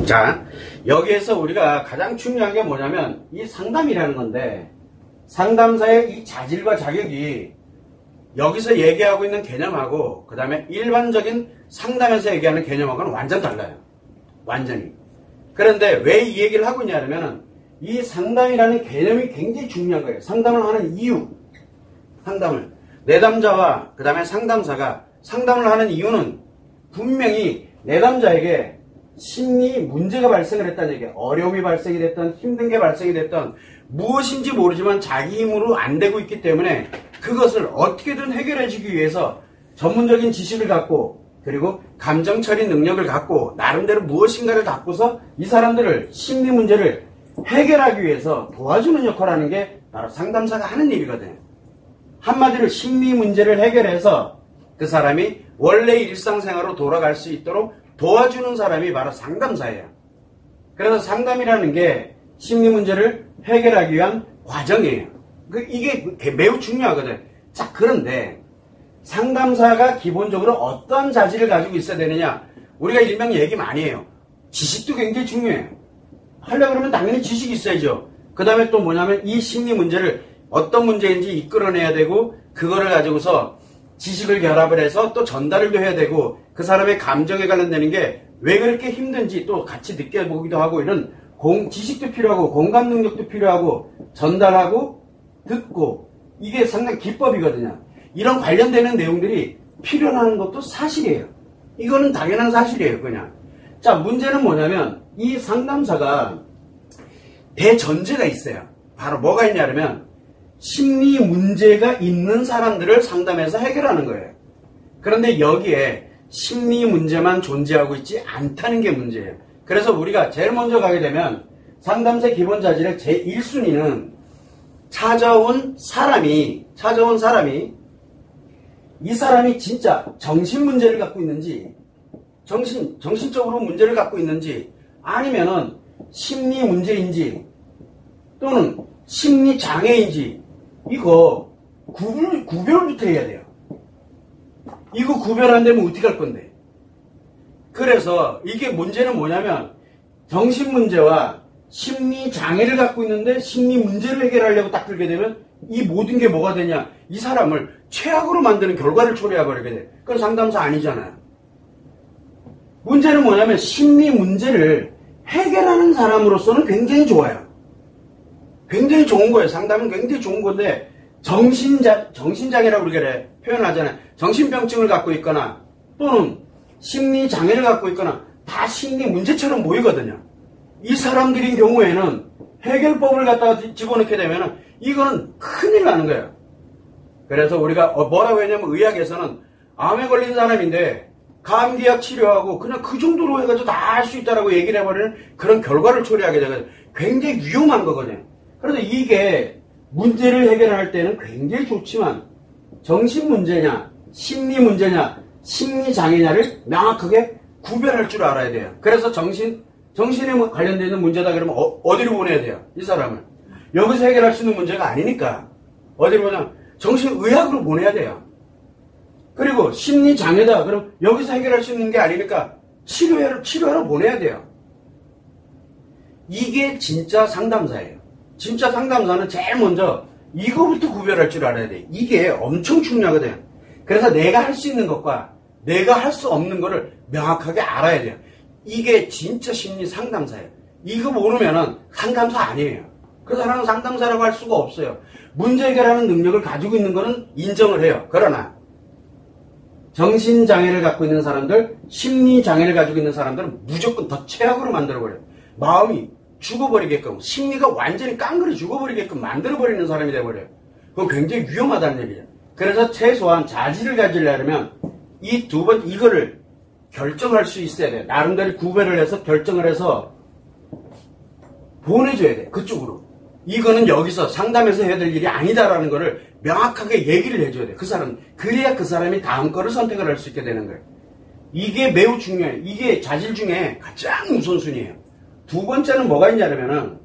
자, 여기에서 우리가 가장 중요한 게 뭐냐면 이 상담이라는 건데, 상담사의 이 자질과 자격이 여기서 얘기하고 있는 개념하고 그 다음에 일반적인 상담에서 얘기하는 개념하고는 완전 달라요. 완전히. 그런데 왜 이 얘기를 하고 있냐면 이 상담이라는 개념이 굉장히 중요한 거예요. 상담을 하는 이유. 상담을. 내담자와 그 다음에 상담사가 상담을 하는 이유는 분명히 내담자에게 심리 문제가 발생을 했다는 얘기예요. 어려움이 발생이 됐던 힘든 게 발생이 됐던 무엇인지 모르지만 자기 힘으로 안 되고 있기 때문에 그것을 어떻게든 해결해 주기 위해서 전문적인 지식을 갖고 그리고 감정 처리 능력을 갖고 나름대로 무엇인가를 갖고서 이 사람들을 심리 문제를 해결하기 위해서 도와주는 역할을 하는 게 바로 상담사가 하는 일이거든요. 한마디로 심리 문제를 해결해서 그 사람이 원래 일상생활로 돌아갈 수 있도록 도와주는 사람이 바로 상담사예요. 그래서 상담이라는 게 심리 문제를 해결하기 위한 과정이에요. 이게 매우 중요하거든. 자, 그런데 상담사가 기본적으로 어떤 자질을 가지고 있어야 되느냐? 우리가 일명 얘기 많이 해요. 지식도 굉장히 중요해요. 하려고 그러면 당연히 지식이 있어야죠. 그 다음에 또 뭐냐면 이 심리 문제를 어떤 문제인지 이끌어내야 되고 그거를 가지고서 지식을 결합을 해서 또 전달을 해야 되고 그 사람의 감정에 관련되는 게 왜 그렇게 힘든지 또 같이 느껴보기도 하고 이런 지식도 필요하고 공감 능력도 필요하고 전달하고 듣고 이게 상당히 기법이거든요. 이런 관련되는 내용들이 필요한 것도 사실이에요. 이거는 당연한 사실이에요. 그냥. 자, 문제는 뭐냐면 이 상담사가 대전제가 있어요. 바로 뭐가 있냐면 심리 문제가 있는 사람들을 상담해서 해결하는 거예요. 그런데 여기에 심리 문제만 존재하고 있지 않다는 게 문제예요. 그래서 우리가 제일 먼저 가게 되면 상담사의 기본 자질의 제1순위는 찾아온 사람이 이 사람이 진짜 정신 문제를 갖고 있는지 정신적으로 문제를 갖고 있는지 아니면은 심리 문제인지 또는 심리 장애인지 이거 구별부터 해야 돼요. 이거 구별 안 되면 어떻게 할 건데? 그래서 이게 문제는 뭐냐면 정신 문제와 심리 장애를 갖고 있는데 심리 문제를 해결하려고 딱 들게 되면 이 모든 게 뭐가 되냐? 이 사람을 최악으로 만드는 결과를 초래해버리게 돼. 그건 상담사 아니잖아요. 문제는 뭐냐면 심리 문제를 해결하는 사람으로서는 굉장히 좋아요. 굉장히 좋은 거예요. 상담은 굉장히 좋은 건데 정신장애라고 우리가 표현하잖아요. 정신병증을 갖고 있거나 또는 심리장애를 갖고 있거나 다 심리 문제처럼 보이거든요. 이 사람들인 경우에는 해결법을 갖다가 집어넣게 되면 이거는 큰일 나는 거예요. 그래서 우리가 뭐라고 했냐면 의학에서는 암에 걸린 사람인데 감기약 치료하고 그냥 그 정도로 해가지고 다 할 수 있다라고 얘기를 해버리는 그런 결과를 초래하게 되거든요. 굉장히 위험한 거거든요. 그래서 이게 문제를 해결할 때는 굉장히 좋지만 정신 문제냐, 심리 문제냐, 심리 장애냐를 명확하게 구별할 줄 알아야 돼요. 그래서 정신에 관련되는 문제다 그러면 어디로 보내야 돼요? 이 사람을. 여기서 해결할 수 있는 문제가 아니니까 어디로 보내면 정신의학으로 보내야 돼요. 그리고 심리 장애다 그럼 여기서 해결할 수 있는 게 아니니까 치료하러 보내야 돼요. 이게 진짜 상담사예요. 진짜 상담사는 제일 먼저 이거부터 구별할 줄 알아야 돼. 이게 엄청 중요하거든요. 그래서 내가 할 수 있는 것과 내가 할 수 없는 거를 명확하게 알아야 돼요. 이게 진짜 심리 상담사예요. 이거 모르면은 상담사 아니에요. 그 사람은 상담사라고 할 수가 없어요. 문제 해결하는 능력을 가지고 있는 거는 인정을 해요. 그러나 정신장애를 갖고 있는 사람들, 심리장애를 가지고 있는 사람들은 무조건 더 최악으로 만들어버려요. 마음이 죽어버리게끔, 심리가 완전히 깡그리 죽어버리게끔 만들어버리는 사람이 돼버려요. 그건 굉장히 위험하다는 얘기죠. 그래서 최소한 자질을 가지려면 이 두 번, 이거를 결정할 수 있어야 돼요. 나름대로 구별을 해서 결정을 해서 보내줘야 돼요. 그쪽으로. 이거는 여기서 상담에서 해야 될 일이 아니다라는 거를 명확하게 얘기를 해줘야 돼요. 그 사람. 그래야 그 사람이 다음 거를 선택을 할 수 있게 되는 거예요. 이게 매우 중요해요. 이게 자질 중에 가장 우선순위예요. 두 번째는 뭐가 있냐면은,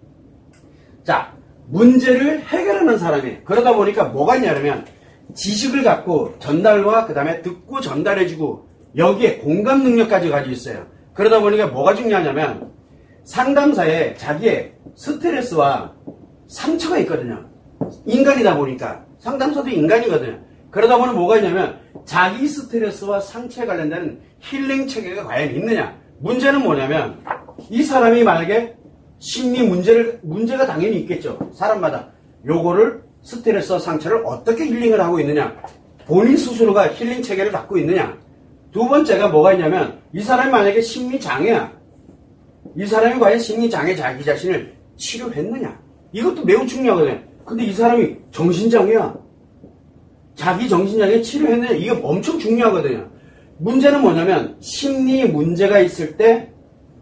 자, 문제를 해결하는 사람이에요. 그러다 보니까 뭐가 있냐면, 지식을 갖고 전달과 그 다음에 듣고 전달해주고, 여기에 공감 능력까지 가지고 있어요. 그러다 보니까 뭐가 중요하냐면 상담사에 자기의 스트레스와 상처가 있거든요. 인간이다 보니까 상담사도 인간이거든요. 그러다 보니 뭐가 있냐면 자기 스트레스와 상처에 관련된 힐링 체계가 과연 있느냐. 문제는 뭐냐면 이 사람이 만약에 심리 문제가 당연히 있겠죠. 사람마다 요거를 스트레스와 상처를 어떻게 힐링을 하고 있느냐. 본인 스스로가 힐링 체계를 갖고 있느냐. 두 번째가 뭐가 있냐면 이 사람이 만약에 심리 장애야. 이 사람이 과연 심리 장애 자기 자신을 치료했느냐. 이것도 매우 중요하거든요. 근데 이 사람이 정신장애야. 자기 정신장애 치료했느냐. 이게 엄청 중요하거든요. 문제는 뭐냐면 심리 문제가 있을 때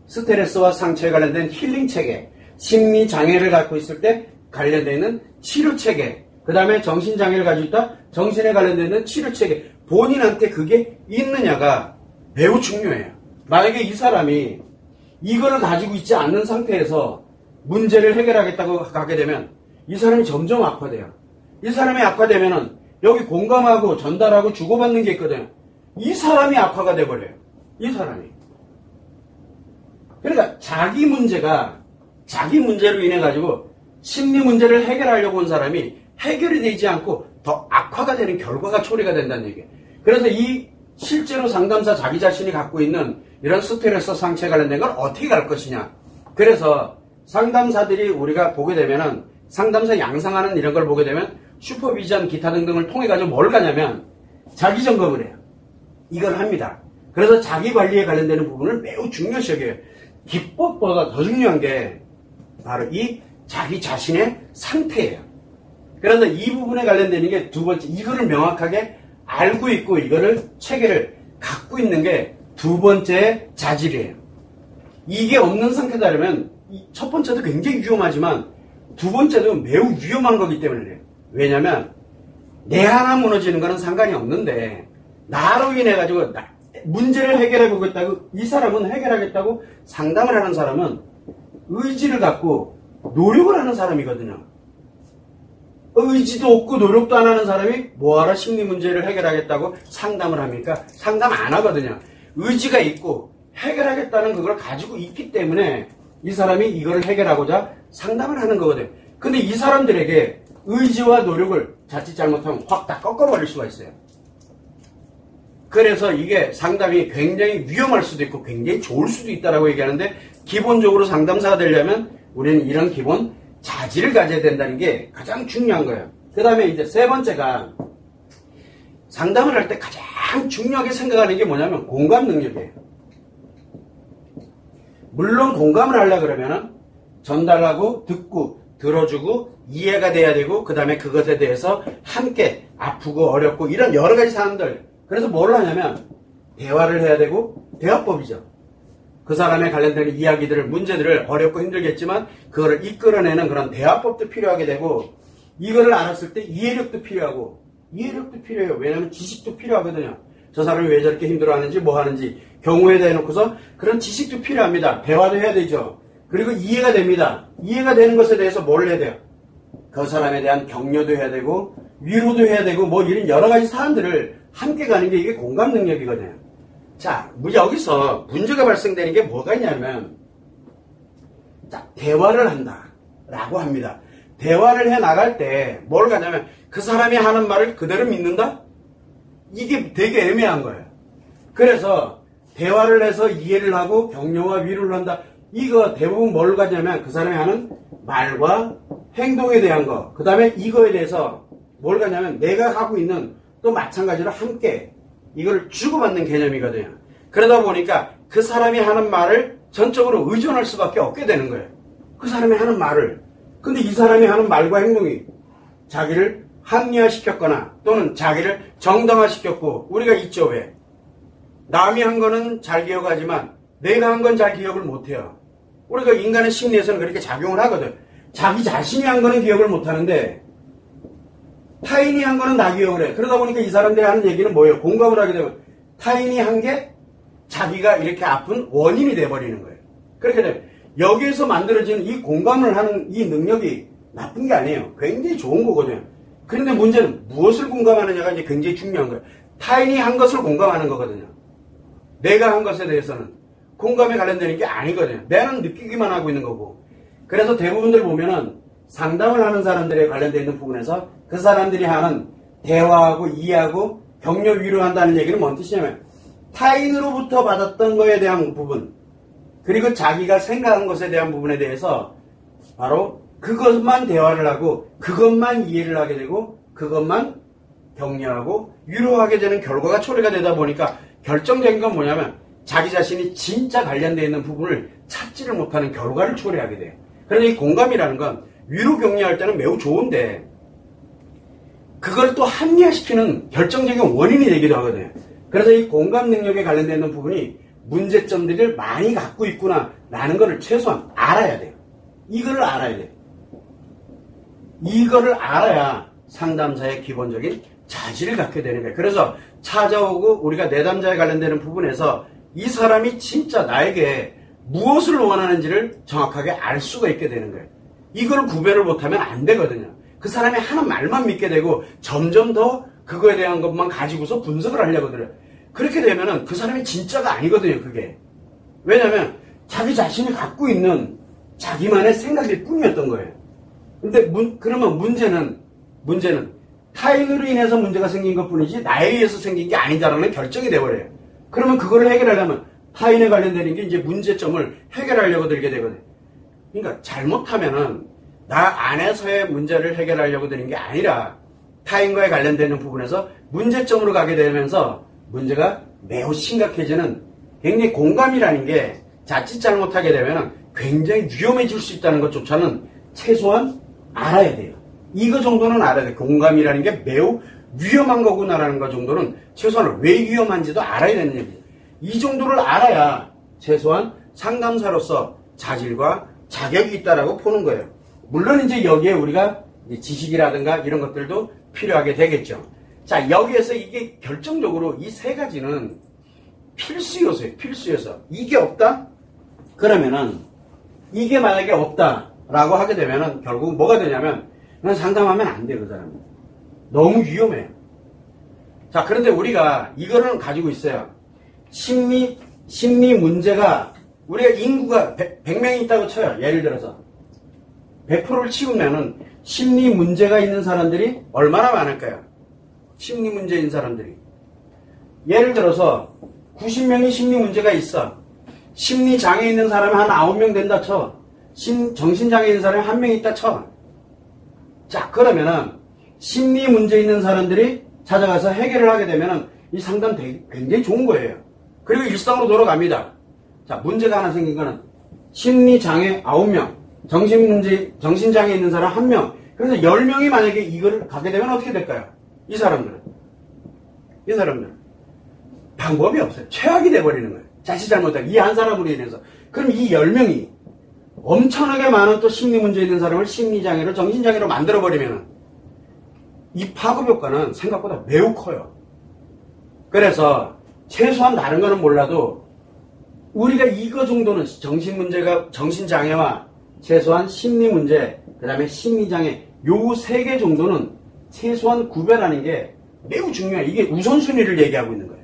스트레스와 상처에 관련된 힐링 체계, 심리 장애를 갖고 있을 때 관련되어 있는 치료 체계, 그 다음에 정신 장애를 가지고 있다 정신에 관련되어 있는 치료 체계, 본인한테 그게 있느냐가 매우 중요해요. 만약에 이 사람이 이거를 가지고 있지 않는 상태에서 문제를 해결하겠다고 가게 되면 이 사람이 점점 악화돼요. 이 사람이 악화되면은 여기 공감하고 전달하고 주고받는 게 있거든요. 이 사람이 악화가 돼버려요. 이 사람이. 그러니까 자기 문제로 인해 가지고 심리 문제를 해결하려고 온 사람이 해결이 되지 않고 더 악화가 되는 결과가 초래가 된다는 얘기예요. 그래서 이 실제로 상담사 자기 자신이 갖고 있는 이런 스트레스 상처에 관련된 걸 어떻게 갈 것이냐. 그래서 상담사들이 우리가 보게 되면은 상담사 양상하는 이런 걸 보게 되면 슈퍼비전 기타 등등을 통해 가지고 뭘 가냐면 자기 점검을 해요. 이걸 합니다. 그래서 자기 관리에 관련되는 부분을 매우 중요시 여겨요. 기법보다 더 중요한 게 바로 이 자기 자신의 상태예요. 그래서 이 부분에 관련되는 게 두 번째, 이거를 명확하게 알고 있고 이거를 체계를 갖고 있는 게 두 번째 자질이에요. 이게 없는 상태다라면 첫 번째도 굉장히 위험하지만 두 번째도 매우 위험한 거기 때문에 그래요. 왜냐면 내 하나 무너지는 거는 상관이 없는데 나로 인해 가지고 문제를 해결해 보겠다고 이 사람은 해결하겠다고 상담을 하는 사람은 의지를 갖고 노력을 하는 사람이거든요. 의지도 없고 노력도 안 하는 사람이 뭐하러 심리 문제를 해결하겠다고 상담을 합니까? 상담 안 하거든요. 의지가 있고 해결하겠다는 그걸 가지고 있기 때문에 이 사람이 이걸 해결하고자 상담을 하는 거거든요. 근데 이 사람들에게 의지와 노력을 자칫 잘못하면 확 다 꺾어버릴 수가 있어요. 그래서 이게 상담이 굉장히 위험할 수도 있고 굉장히 좋을 수도 있다라고 얘기하는데 기본적으로 상담사가 되려면 우리는 이런 기본 자질을 가져야 된다는 게 가장 중요한 거예요. 그 다음에 이제 세 번째가 상담을 할 때 가장 중요하게 생각하는 게 뭐냐면 공감 능력이에요. 물론 공감을 하려고 그러면은 전달하고 듣고 들어주고 이해가 돼야 되고 그 다음에 그것에 대해서 함께 아프고 어렵고 이런 여러 가지 사람들 그래서 뭘 하냐면 대화를 해야 되고 대화법이죠. 그 사람에 관련된 이야기들을 문제들을 어렵고 힘들겠지만 그거를 이끌어내는 그런 대화법도 필요하게 되고 이거를 알았을 때 이해력도 필요하고 이해력도 필요해요. 왜냐하면 지식도 필요하거든요. 저 사람이 왜 저렇게 힘들어하는지 뭐 하는지 경우에 대해 놓고서 그런 지식도 필요합니다. 대화도 해야 되죠. 그리고 이해가 됩니다. 이해가 되는 것에 대해서 뭘 해야 돼요? 그 사람에 대한 격려도 해야 되고 위로도 해야 되고 뭐 이런 여러 가지 사안들을 함께 가는 게 이게 공감 능력이거든요. 자, 여기서 문제가 발생되는 게 뭐가 있냐면 자, 대화를 한다 라고 합니다. 대화를 해 나갈 때 뭘 가냐면 그 사람이 하는 말을 그대로 믿는다? 이게 되게 애매한 거예요. 그래서 대화를 해서 이해를 하고 격려와 위로를 한다. 이거 대부분 뭘 가냐면 그 사람이 하는 말과 행동에 대한 거. 그 다음에 이거에 대해서 뭘 가냐면 내가 하고 있는 또 마찬가지로 함께 이걸 주고받는 개념이거든요. 그러다 보니까 그 사람이 하는 말을 전적으로 의존할 수밖에 없게 되는 거예요. 그 사람이 하는 말을. 근데 이 사람이 하는 말과 행동이 자기를 합리화시켰거나 또는 자기를 정당화시켰고 우리가 있죠. 왜? 남이 한 거는 잘 기억하지만 내가 한 건 잘 기억을 못해요. 우리가 인간의 심리에서는 그렇게 작용을 하거든. 자기 자신이 한 거는 기억을 못하는데 타인이 한 거는 다 기억을 해. 그러다 보니까 이 사람들이 하는 얘기는 뭐예요? 공감을 하게 되면 타인이 한 게 자기가 이렇게 아픈 원인이 돼버리는 거예요. 그렇게 되면 여기에서 만들어지는 이 공감을 하는 이 능력이 나쁜 게 아니에요. 굉장히 좋은 거거든요. 그런데 문제는 무엇을 공감하느냐가 이제 굉장히 중요한 거예요. 타인이 한 것을 공감하는 거거든요. 내가 한 것에 대해서는 공감에 관련되는 게 아니거든요. 내는 느끼기만 하고 있는 거고. 그래서 대부분들 보면은 상담을 하는 사람들에 관련되어 있는 부분에서 그 사람들이 하는 대화하고 이해하고 격려 위로한다는 얘기는 뭔 뜻이냐면 타인으로부터 받았던 거에 대한 부분 그리고 자기가 생각한 것에 대한 부분에 대해서 바로 그것만 대화를 하고 그것만 이해를 하게 되고 그것만 격려하고 위로하게 되는 결과가 초래가 되다 보니까 결정적인 건 뭐냐면 자기 자신이 진짜 관련되어 있는 부분을 찾지를 못하는 결과를 초래하게 돼요. 그래서 이 공감이라는 건 위로 격려할 때는 매우 좋은데 그걸 또 합리화시키는 결정적인 원인이 되기도 하거든요. 그래서 이 공감 능력에 관련되는 부분이 문제점들을 많이 갖고 있구나 라는 것을 최소한 알아야 돼요. 이거를 알아야 돼요. 이거를 알아야 상담사의 기본적인 자질을 갖게 되는 거예요. 그래서 찾아오고 우리가 내담자에 관련되는 부분에서 이 사람이 진짜 나에게 무엇을 원하는지를 정확하게 알 수가 있게 되는 거예요. 이걸 구별을 못하면 안 되거든요. 그 사람이 하는 말만 믿게 되고 점점 더 그거에 대한 것만 가지고서 분석을 하려고 들어요. 그렇게 되면은 그 사람이 진짜가 아니거든요, 그게. 왜냐면 자기 자신이 갖고 있는 자기만의 생각일 뿐이었던 거예요. 근데 그러면 문제는 타인으로 인해서 문제가 생긴 것 뿐이지 나에 의해서 생긴 게 아니다라는 결정이 돼버려요. 그러면 그거를 해결하려면 타인에 관련되는 게 이제 문제점을 해결하려고 들게 되거든요. 그러니까 잘못하면은 나 안에서의 문제를 해결하려고 드는 게 아니라 타인과의 관련되는 부분에서 문제점으로 가게 되면서 문제가 매우 심각해지는 굉장히 공감이라는 게 자칫 잘못하게 되면 굉장히 위험해질 수 있다는 것조차는 최소한 알아야 돼요. 이거 정도는 알아야 돼요. 공감이라는 게 매우 위험한 거구나라는 것 정도는 최소한 왜 위험한지도 알아야 되는 얘기예요. 이 정도를 알아야 최소한 상담사로서 자질과 자격이 있다라고 보는 거예요. 물론 이제 여기에 우리가 지식이라든가 이런 것들도 필요하게 되겠죠. 자, 여기에서 이게 결정적으로 이 세 가지는 필수 요소예요. 필수 요소. 이게 없다? 그러면은 이게 만약에 없다라고 하게 되면은 결국 뭐가 되냐면 그냥 상담하면 안 돼요, 그 사람은. 너무 위험해요. 자, 그런데 우리가 이거를 가지고 있어요. 심리 문제가 우리가 인구가 100명이 있다고 쳐요. 예를 들어서 100%를 치우면은 심리 문제가 있는 사람들이 얼마나 많을까요? 심리 문제인 사람들이. 예를 들어서 90명이 심리 문제가 있어. 심리 장애 있는 사람이 한 9명 된다 쳐. 정신장애 있는 사람이 1명 있다 쳐. 자, 그러면은 심리 문제 있는 사람들이 찾아가서 해결을 하게 되면은 이 상담 굉장히 좋은 거예요. 그리고 일상으로 돌아갑니다. 자, 문제가 하나 생긴 거는 심리장애 9명, 정신장애 있는 사람 1명. 그래서 10명이 만약에 이거를 가게 되면 어떻게 될까요? 이 사람들은 방법이 없어요. 최악이 돼버리는 거예요. 자칫 잘못하면 이 한 사람으로 인해서. 그럼 이 10명이 엄청나게 많은 또 심리 문제 있는 사람을 심리장애로 정신장애로 만들어버리면 이 파급 효과는 생각보다 매우 커요. 그래서 최소한 다른 거는 몰라도 우리가 이거 정도는 정신장애와 최소한 심리 문제, 그 다음에 심리장애 요 세 개 정도는 최소한 구별하는 게 매우 중요해요. 이게 우선순위를 얘기하고 있는 거예요.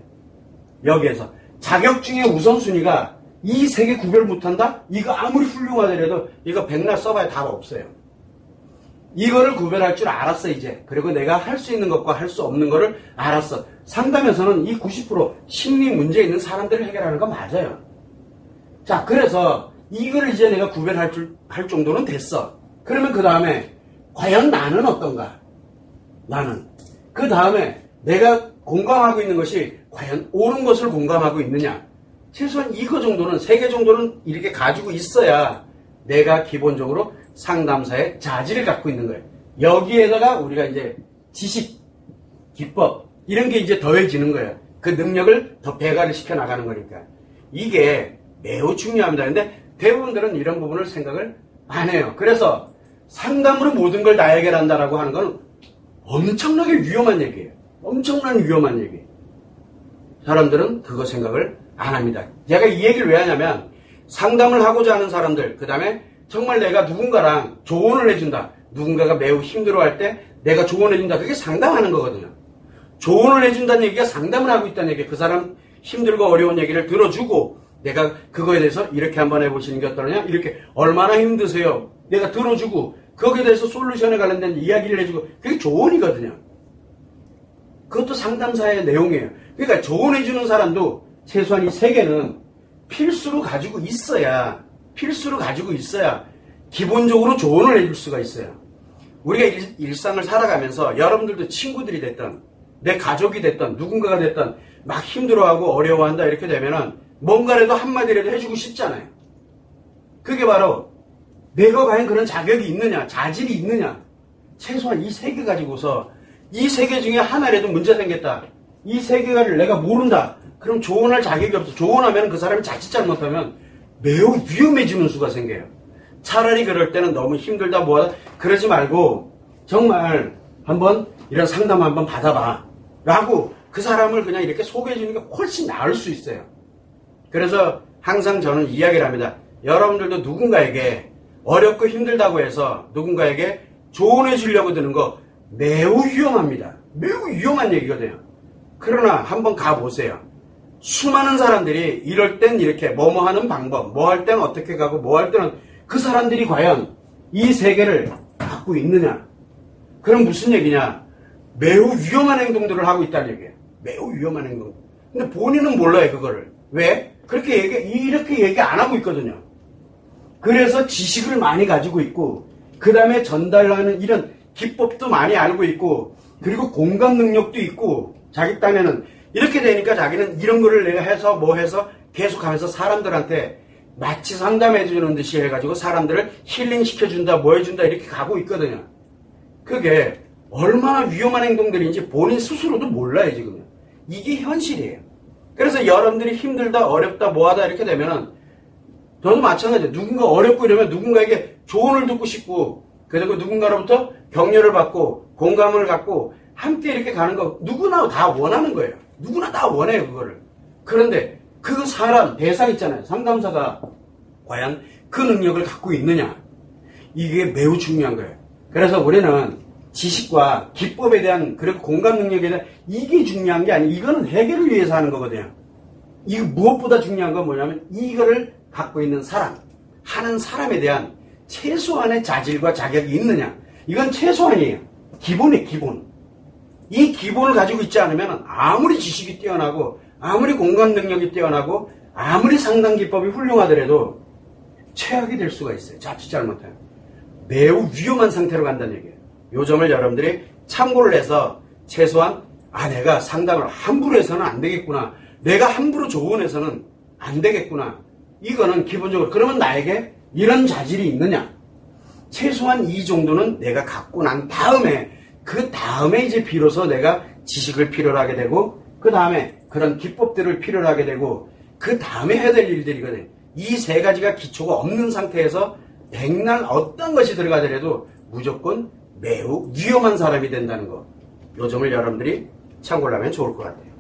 여기에서 자격증의 우선순위가 이 세 개 구별 못한다? 이거 아무리 훌륭하더라도 이거 백날 써봐야 답 없어요. 이거를 구별할 줄 알았어 이제. 그리고 내가 할 수 있는 것과 할 수 없는 거를 알았어. 상담에서는 이 90% 심리 문제 있는 사람들을 해결하는 거 맞아요. 자, 그래서 이걸 이제 내가 구별할 할 정도는 됐어. 그러면 그 다음에 과연 나는 어떤가? 나는. 그 다음에 내가 공감하고 있는 것이 과연 옳은 것을 공감하고 있느냐? 최소한 이거 정도는, 세 개 정도는 이렇게 가지고 있어야 내가 기본적으로 상담사의 자질을 갖고 있는 거예요. 여기에다가 우리가 이제 지식, 기법, 이런 게 이제 더해지는 거예요. 그 능력을 더 배가를 시켜 나가는 거니까. 이게 매우 중요합니다. 근데 대부분들은 이런 부분을 생각을 안 해요. 그래서 상담으로 모든 걸 다 해결한다라고 하는 건 엄청나게 위험한 얘기예요. 엄청난 위험한 얘기예요. 사람들은 그거 생각을 안 합니다. 제가 이 얘기를 왜 하냐면 상담을 하고자 하는 사람들, 그 다음에 정말 내가 누군가랑 조언을 해준다. 누군가가 매우 힘들어할 때 내가 조언해준다. 그게 상담하는 거거든요. 조언을 해준다는 얘기가 상담을 하고 있다는 얘기예요. 그 사람 힘들고 어려운 얘기를 들어주고 내가 그거에 대해서 이렇게 한번 해보시는 게 어떠냐? 이렇게 얼마나 힘드세요? 내가 들어주고 거기에 대해서 솔루션에 관련된 이야기를 해주고 그게 조언이거든요. 그것도 상담사의 내용이에요. 그러니까 조언해주는 사람도 최소한 이 세 개는 필수로 가지고 있어야 기본적으로 조언을 해줄 수가 있어요. 우리가 일상을 살아가면서 여러분들도 친구들이 됐던 내 가족이 됐던 누군가가 됐던 막 힘들어하고 어려워한다 이렇게 되면은 뭔가라도 한마디라도 해주고 싶잖아요. 그게 바로 내가 과연 그런 자격이 있느냐, 자질이 있느냐. 최소한 이 세 개 가지고서 이 세 개 중에 하나라도 문제 생겼다. 이 세 개를 내가 모른다. 그럼 조언할 자격이 없어. 조언하면 그 사람이 자칫 잘못하면 매우 위험해지는 수가 생겨요. 차라리 그럴 때는 너무 힘들다 뭐하다 그러지 말고 정말 한번 이런 상담 한번 받아봐 라고 그 사람을 그냥 이렇게 소개해 주는 게 훨씬 나을 수 있어요. 그래서 항상 저는 이야기를 합니다. 여러분들도 누군가에게 어렵고 힘들다고 해서 누군가에게 조언해 주려고 드는 거 매우 위험합니다. 매우 위험한 얘기거든요. 그러나 한번 가보세요. 수많은 사람들이 이럴 땐 이렇게 뭐뭐 하는 방법, 뭐 할 땐 어떻게 가고 뭐 할 때는 그 사람들이 과연 이 세 개를 갖고 있느냐? 그럼 무슨 얘기냐? 매우 위험한 행동들을 하고 있다는 얘기예요. 매우 위험한 행동. 근데 본인은 몰라요, 그거를. 왜? 이렇게 얘기 안 하고 있거든요. 그래서 지식을 많이 가지고 있고, 그 다음에 전달하는 이런 기법도 많이 알고 있고, 그리고 공감 능력도 있고, 자기 딴에는 이렇게 되니까 자기는 이런 거를 내가 해서 뭐 해서 계속 하면서 사람들한테 마치 상담해 주는 듯이 해가지고 사람들을 힐링시켜준다, 뭐 해준다 이렇게 가고 있거든요. 그게 얼마나 위험한 행동들인지 본인 스스로도 몰라요, 지금. 이게 현실이에요. 그래서 여러분들이 힘들다, 어렵다, 뭐하다 이렇게 되면은 저도 마찬가지예요. 누군가 어렵고 이러면 누군가에게 조언을 듣고 싶고 그리고 누군가로부터 격려를 받고 공감을 갖고 함께 이렇게 가는 거 누구나 다 원하는 거예요. 누구나 다 원해요, 그거를. 그런데 그 사람, 대상 있잖아요. 상담사가 과연 그 능력을 갖고 있느냐. 이게 매우 중요한 거예요. 그래서 우리는 지식과 기법에 대한 그리고 공감 능력에 대한 이게 중요한 게 아니에요. 이거는 해결을 위해서 하는 거거든요. 이거 무엇보다 중요한 건 뭐냐면 이거를 갖고 있는 사람, 하는 사람에 대한 최소한의 자질과 자격이 있느냐. 이건 최소한이에요. 기본이에요, 기본. 이 기본을 가지고 있지 않으면 아무리 지식이 뛰어나고 아무리 공감 능력이 뛰어나고 아무리 상담 기법이 훌륭하더라도 최악이 될 수가 있어요. 자칫 잘못하면. 매우 위험한 상태로 간다는 얘기예요. 요 점을 여러분들이 참고를 해서 최소한 내가 상담을 함부로 해서는 안 되겠구나. 내가 함부로 조언해서는 안 되겠구나. 이거는 기본적으로 그러면 나에게 이런 자질이 있느냐. 최소한 이 정도는 내가 갖고 난 다음에 그 다음에 이제 비로소 내가 지식을 필요로 하게 되고 그 다음에 그런 기법들을 필요로 하게 되고 그 다음에 해야 될 일들이거든요. 이 세 가지가 기초가 없는 상태에서 백날 어떤 것이 들어가더라도 무조건 매우 위험한 사람이 된다는 거. 이 점을 여러분들이 참고를 하면 좋을 것 같아요.